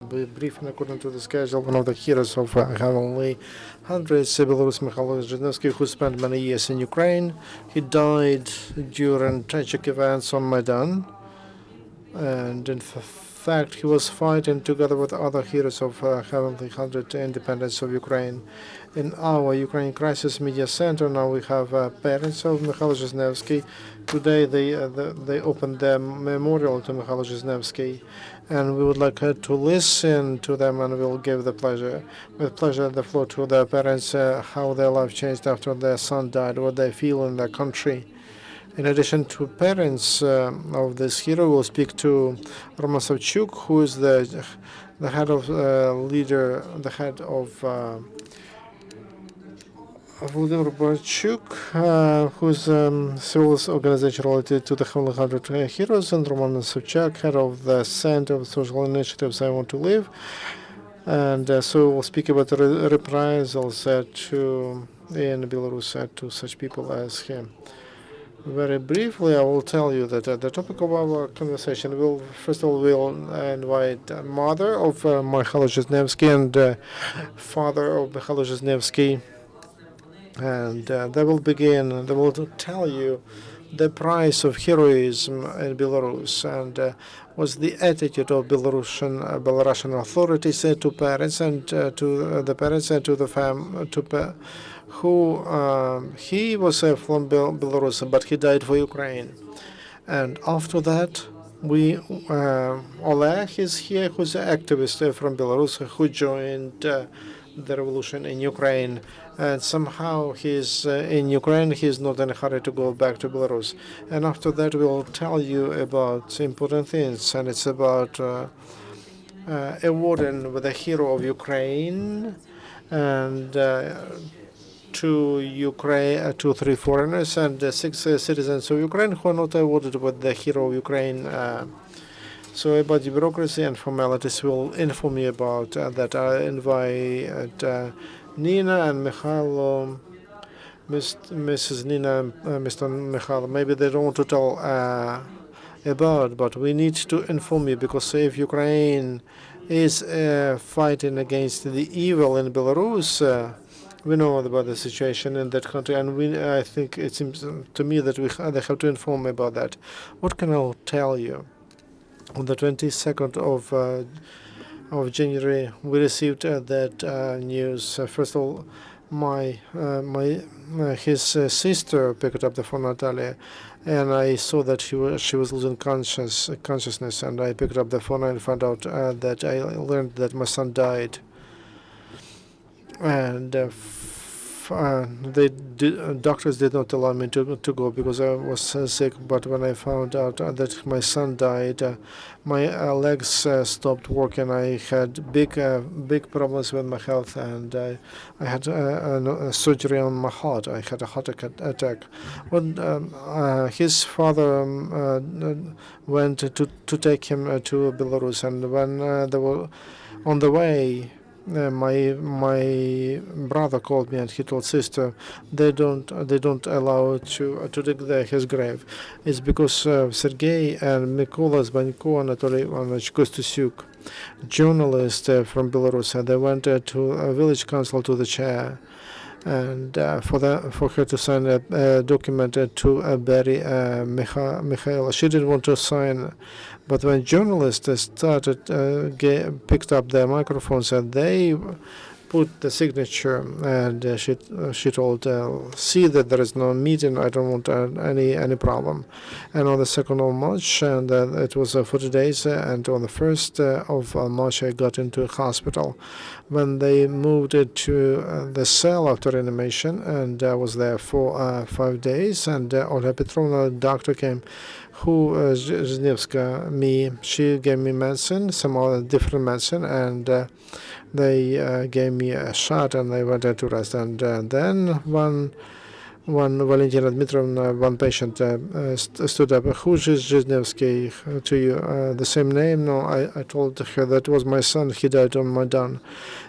Briefing according to the schedule, one of the heroes of Heavenly Hundreds, Belarus Mykhaylo Zhyznevskyi, who spent many years in Ukraine. He died during tragic events on Maidan, and in fact he was fighting together with other heroes of Heavenly Hundred independence of Ukraine. In our Ukraine Crisis Media Center now we have parents of Mykhaylo Zhyznevskyi. Today they opened their memorial to Mykhaylo Zhyznevskyi, and we would like to listen to them, and we'll give with pleasure the floor to their parents, how their life changed after their son died, what they feel in their country. In addition to parents of this hero, we'll speak to Roman Savchak, who is the head of Volodymyr who's civil organization related to the Heavenly Hundred Heroes, and Roman Savchak, head of the Center of Social Initiatives I Want to Live. And so we'll speak about the reprisals in Belarus to such people as him. Very briefly, I will tell you that the topic of our conversation first of all, we'll invite mother of Mykhaylo Zhyznevskyi and father of Mykhaylo Zhyznevskyi. And they will tell you the price of heroism in Belarus and what's the attitude of Belarusian authorities to parents and to the parents and to the he was from Belarus, but he died for Ukraine. And after that, Oleg is here, who's an activist from Belarus who joined the revolution in Ukraine. And somehow he's in Ukraine, he's not in a hurry to go back to Belarus. And after that, we'll tell you about important things, and it's about awarding with the hero of Ukraine and to 3 foreigners and 6 citizens of Ukraine who are not awarded with the hero of Ukraine. So about the bureaucracy and formalities, we'll inform you about that. I invite Nina and Mykhaylo, Mrs. Nina and Mr. Mykhaylo. Maybe they don't want to tell about, but we need to inform you, because if Ukraine is fighting against the evil in Belarus, we know about the situation in that country, and I think it seems to me that they have to inform me about that. What can I tell you? On the 22nd of January, we received that news. First of all, his sister picked up the phone, Natalia, and I saw that she was losing consciousness, and I picked up the phone and found out that I learned that my son died. And doctors did not allow me to go because I was sick. But when I found out that my son died, my legs stopped working. I had big problems with my health, and I had a surgery on my heart. I had a heart attack. When his father went to take him to Belarus, and when they were on the way, my brother called me and he told sister they don't allow to dig his grave. It's because Sergei and Mykola Zbanko and Anatoly Ivanovich Kostyuk, journalists from Belarus, and they went to a village council to the chair, and for her to sign a document to bury Mykhaylo. She didn't want to sign. But when journalists picked up their microphones and they put the signature, and she told, see that there is no meeting, I don't want any problem. And on the 2nd of March, and it was 40 days, and on the 1st of March I got into a hospital. When they moved it to the cell after reanimation, and I was there for 5 days, and Olga Petrovna, doctor, came, who Zhyznevskyi, she gave me medicine, some other different medicine, and they gave me a shot, and I went to rest. And then One Valentina Dmitrovna, one patient stood up. Who's Zhyznevsky to you? The same name? No, I told her that was my son. He died on Maidan.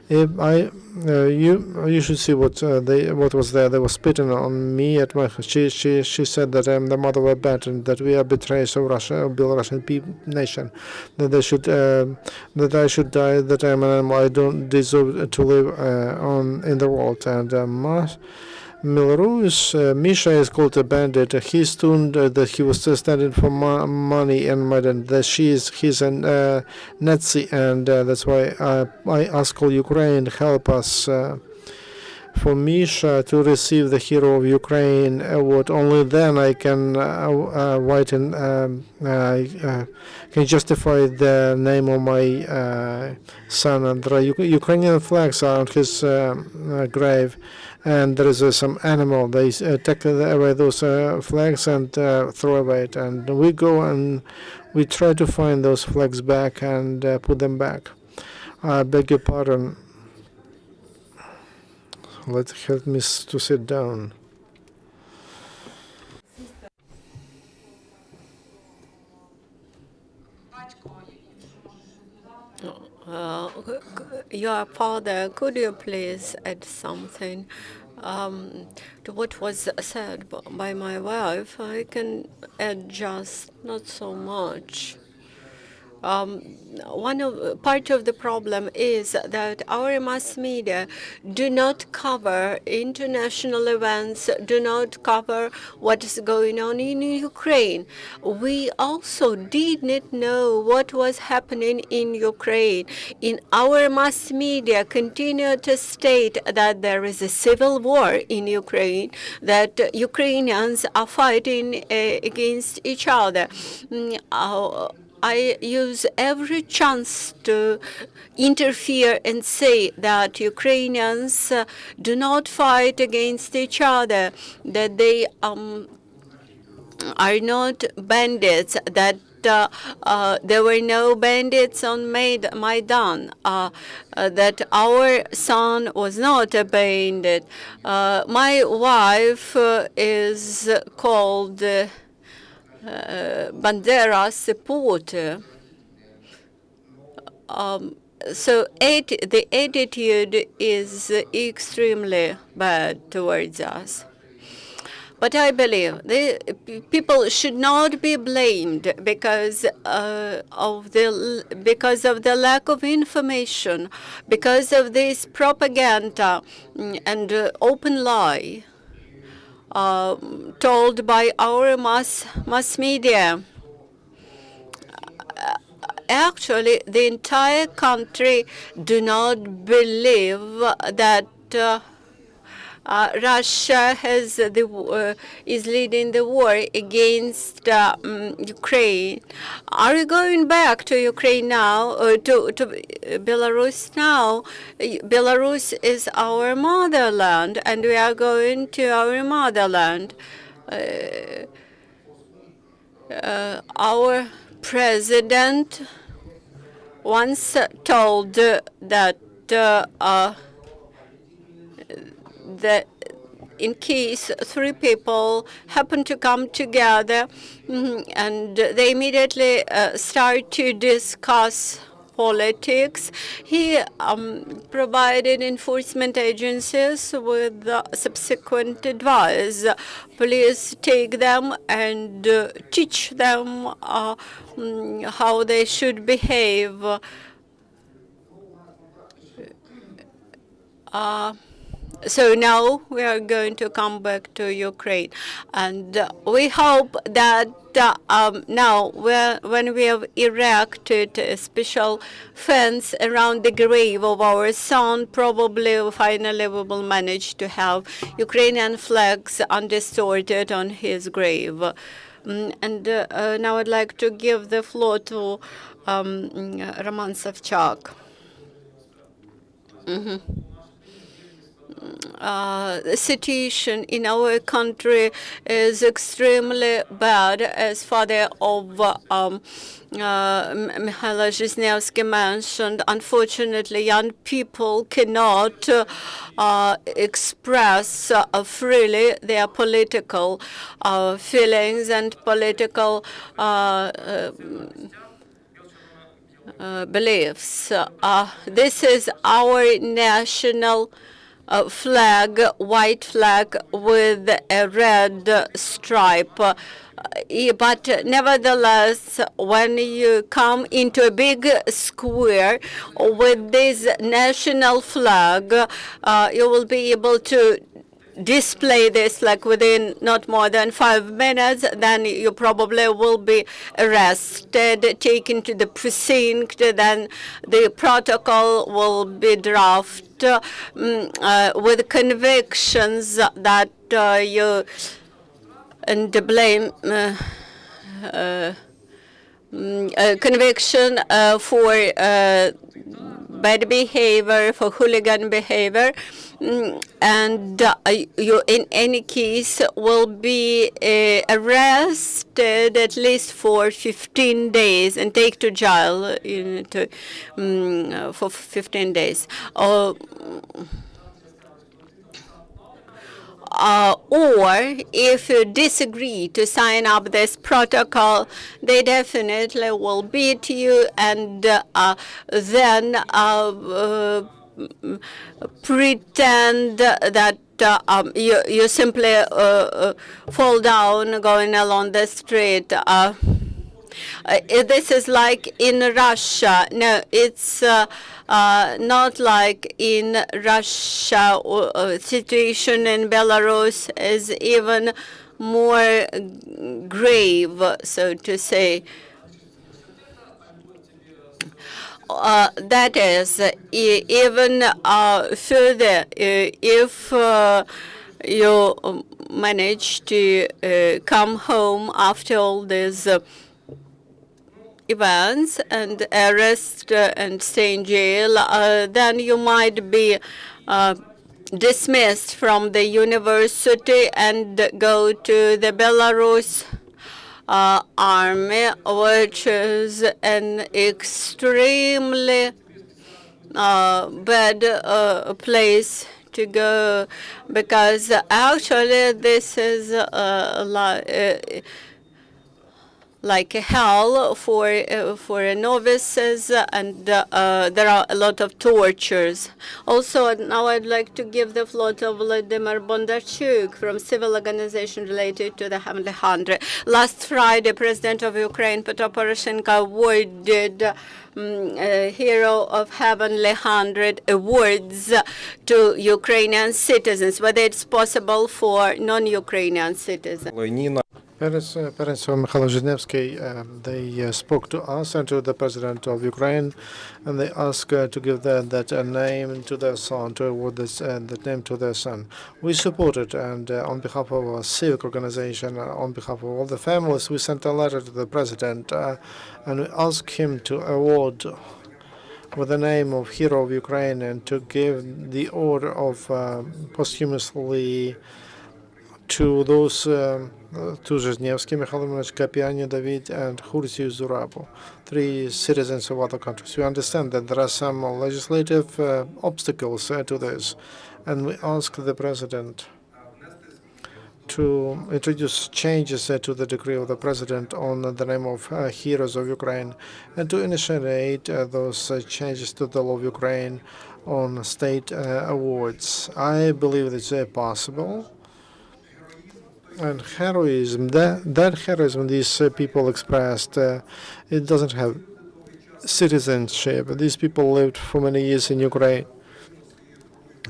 You should see what was there. They were spitting on me at my. She said that I'm the mother of a bat and that we are betrayers of Russia, of Belarusian nation. That they should that I should die. That I'm an animal. I don't deserve to live on in the world. And Belarus, Misha is called a bandit. He stood that he was standing for money and Maidan. That he's a Nazi, and that's why I ask all Ukraine help us for Misha to receive the Hero of Ukraine award. Only then I can write and can justify the name of my son. And the Ukrainian flags are on his grave. And there is some animal. They take away those flags and throw away it. And we go and we try to find those flags back and put them back. I beg your pardon. Help me to sit down. Your father, could you please add something to what was said by my wife? I can add just not so much. Part of the problem is that our mass media do not cover international events, do not cover what is going on in Ukraine. We also did not know what was happening in Ukraine. In our mass media continue to state that there is a civil war in Ukraine, that Ukrainians are fighting against each other. I use every chance to interfere and say that Ukrainians do not fight against each other, that they are not bandits, that there were no bandits on Maidan, that our son was not a bandit. My wife is called Bandera supporter. So the attitude is extremely bad towards us. But I believe people should not be blamed because of the lack of information, because of this propaganda and open lie told by our mass media. Actually, the entire country do not believe that Russia is leading the war against Ukraine. Are we going back to Ukraine now, or to Belarus now? Belarus is our motherland, and we are going to our motherland. Our president once told that that in case three people happen to come together and they immediately start to discuss politics, he provided enforcement agencies with subsequent advice. Please take them and teach them how they should behave. So now we are going to come back to Ukraine, and we hope that now when we have erected a special fence around the grave of our son, probably finally we will manage to have Ukrainian flags undistorted on his grave. And now I'd like to give the floor to Roman Savchak. the situation in our country is extremely bad. As father of Mykhaylo Zhyznevskyi mentioned, unfortunately, young people cannot express freely their political feelings and political beliefs. This is our national flag, white flag with a red stripe. But nevertheless, when you come into a big square with this national flag, you will be able to display this like within not more than 5 minutes, then you probably will be arrested, taken to the precinct, then the protocol will be drafted with convictions that you and the blame conviction for bad behavior, for hooligan behavior, and you in any case will be arrested at least for 15 days and take to jail for 15 days. Or if you disagree to sign up this protocol, they definitely will beat you and then pretend that you simply fall down going along the street. This is like in Russia. No, it's not like in Russia. Situation in Belarus is even more grave, so to say. That is, even further, if you manage to come home after all these events and arrest and stay in jail, then you might be dismissed from the university and go to the Belarus army, which is an extremely bad place to go, because actually this is like hell for novices, and there are a lot of tortures. Also, now I'd like to give the floor to Volodymyr Bondarchuk from Civil organization related to the Heavenly 100. Last Friday, President of Ukraine, Petro Poroshenko, awarded Hero of Heavenly 100 awards to Ukrainian citizens, whether it's possible for non-Ukrainian citizens. Parents of Mykhaylo Zhyznevskyi, they spoke to us and to the president of Ukraine, and they asked to give that name to their son, to award that name to their son. We supported, and on behalf of our civic organization, on behalf of all the families, we sent a letter to the president, and we asked him to award with the name of Hero of Ukraine and to give the order of posthumously to those to Zhyznevski, Mykhaylo Kapiani, David, and Hursiu Zurabu, 3 citizens of other countries. We understand that there are some legislative obstacles to this, and we ask the president to introduce changes to the decree of the president on the name of Heroes of Ukraine, and to initiate those changes to the law of Ukraine on state awards. I believe it's possible. And heroism, that heroism these people expressed, it doesn't have citizenship. These people lived for many years in Ukraine.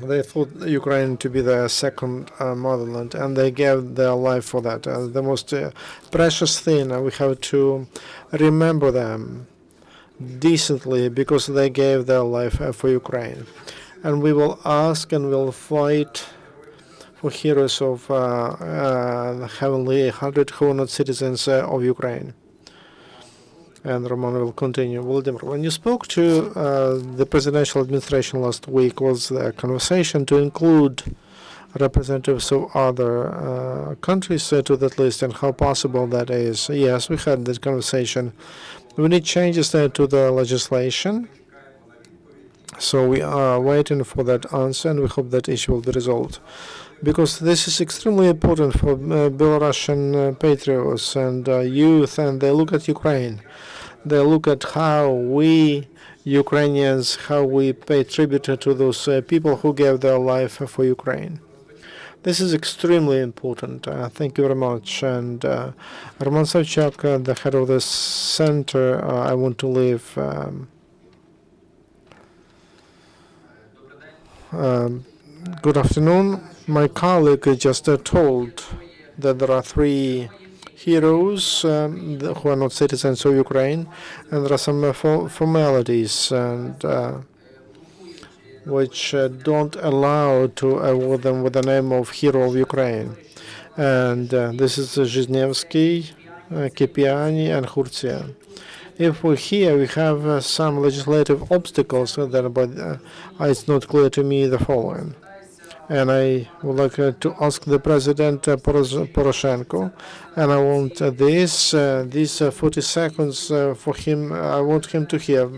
They thought Ukraine to be their second motherland, and they gave their life for that. The most precious thing, we have to remember them decently because they gave their life for Ukraine. And we will ask and we'll fight for heroes of Heavenly 100 who are not citizens of Ukraine. And Roman will continue. Volodymyr, when you spoke to the presidential administration last week, was the conversation to include representatives of other countries to that list, and how possible that is? Yes, we had that conversation. We need changes to the legislation. So we are waiting for that answer, and we hope that issue will be resolved. Because this is extremely important for Belarusian patriots and youth, and they look at Ukraine. They look at how we Ukrainians, how we pay tribute to those people who gave their life for Ukraine. This is extremely important. Thank you very much. And Roman Savchak, the head of the center, I want to leave. Good afternoon. My colleague just told that there are 3 heroes who are not citizens of Ukraine, and there are some formalities and which don't allow to award them with the name of hero of Ukraine. And this is Zhyznevski, Kipiani, and Hurtia. If we're here, we have some legislative obstacles that, but it's not clear to me the following. And I would like to ask the President Poroshenko, and I want these 40 seconds for him. I want him to hear.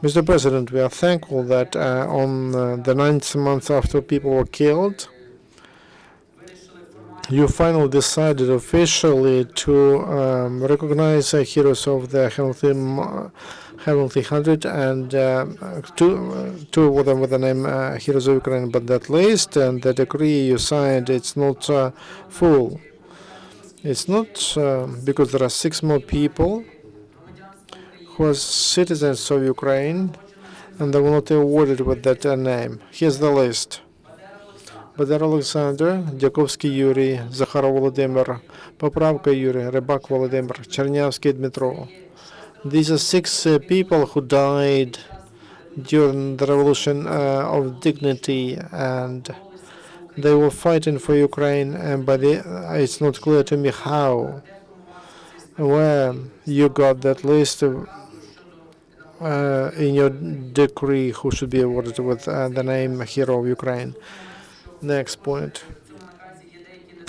Mr. President, we are thankful that on the 9th month after people were killed, you finally decided officially to recognize heroes of the Heavenly 100 and two of them with the name Heroes of Ukraine. But that list and the decree you signed, it's not full. It's not because there are 6 more people who are citizens of Ukraine and they were not awarded with that name. Here's the list. Бадар Олександр, Дяковський Юрій, Захаров Володимир, Поправка Юрій, Рибак Володимир, Чернявський Дмитро. These are 6 people who died during the revolution of dignity, and they were fighting for Ukraine, and it's not clear to me how, where you got that list in your decree who should be awarded with the name Hero of Ukraine. Next point.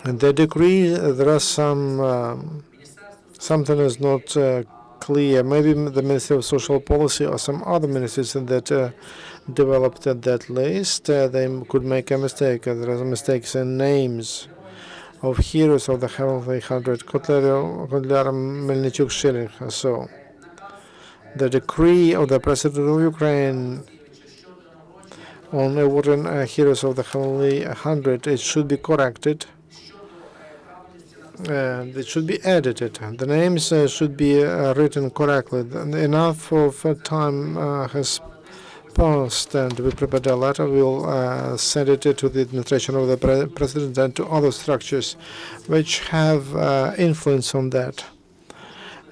In the decree, there are something is not clear. Maybe the Ministry of Social Policy or some other ministries that developed that list, they could make a mistake. There are mistakes in names of heroes of the Heavenly 100, Kotler, Melnichuk, Schilling. So, the decree of the President of Ukraine on awarding heroes of the Heavenly 100, it should be corrected and it should be edited. The names should be written correctly. Enough of time has passed, and we prepared a letter. We'll send it to the administration of the President and to other structures which have influence on that.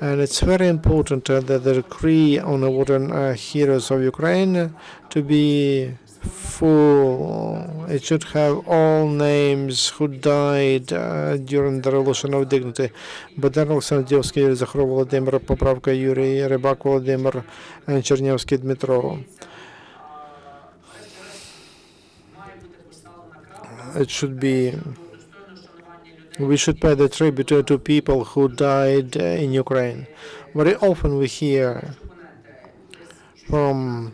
And it's very important that the decree on awarding heroes of Ukraine to be full. It should have all names who died during the Revolution of Dignity. Bondarchuk, Alexander Юрій, Захаров Володимир, Поправка Юрій, Рибак Володимир, and Чернявський Дмитро. It should be. We should pay the tribute to people who died in Ukraine. Very often we hear from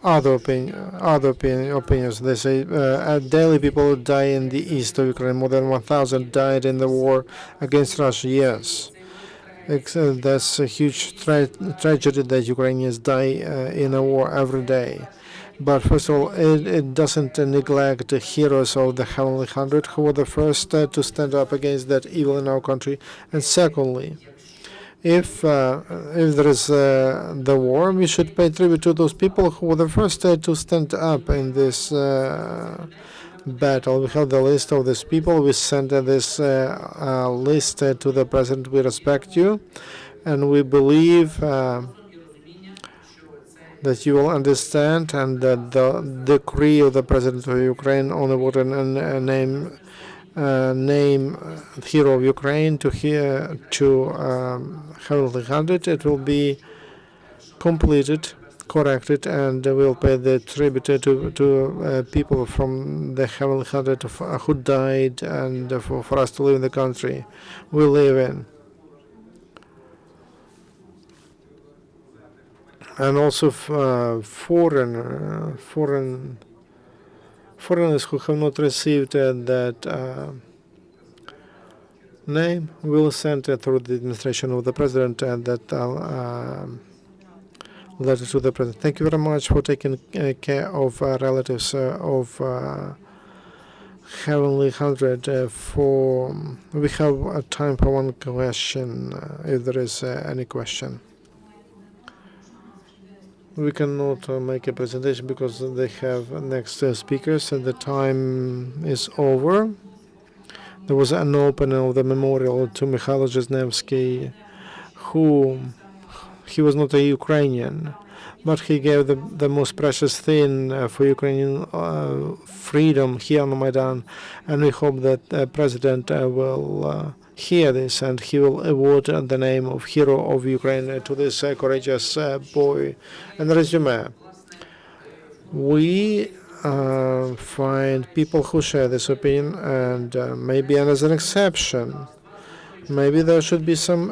other opinions. They say daily people die in the east of Ukraine. More than 1,000 died in the war against Russia. Yes, that's a huge tragedy that Ukrainians die in a war every day. But first of all, it doesn't neglect the heroes of the Heavenly 100 who were the first to stand up against that evil in our country. And secondly, if there is the war, we should pay tribute to those people who were the first to stand up in this battle. We have the list of these people. We send this list to the President. We respect you, and we believe that you will understand, and that the decree of the President of Ukraine on awarding a name name hero of Ukraine to Heavenly 100. It will be completed, corrected, and we'll pay the tribute to people from the Heavenly 100 who died, and for us to live in the country we live in. And also foreigners who have not received that name will send through the administration of the president and that letter to the president. Thank you very much for taking care of relatives of Heavenly 100. We have time for one question, if there is any question. We cannot make a presentation because they have next speakers and the time is over. There was an opening of the memorial to Mykhaylo Zhyznevskyi, he was not a Ukrainian, but he gave the most precious thing for Ukrainian freedom here on Maidan, and we hope that the president will hear this and he will award the name of Hero of Ukraine to this courageous boy. And resume. We find people who share this opinion, and maybe as an exception, maybe there should be some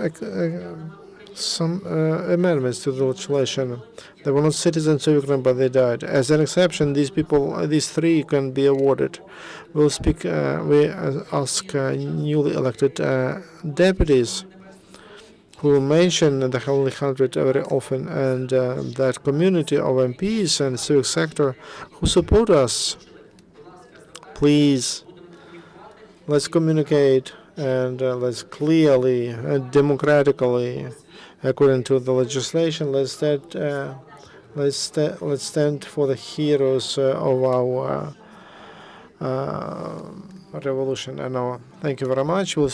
amendments to the legislation. They were not citizens of Ukraine, but they died. As an exception, these three can be awarded. We'll speak. We ask newly elected deputies who will mention the Heavenly 100 very often, and that community of MPs and civic sector who support us. Please, let's communicate and let's clearly and democratically, according to the legislation, let's stand for the heroes of our revolution. And thank you very much. We'll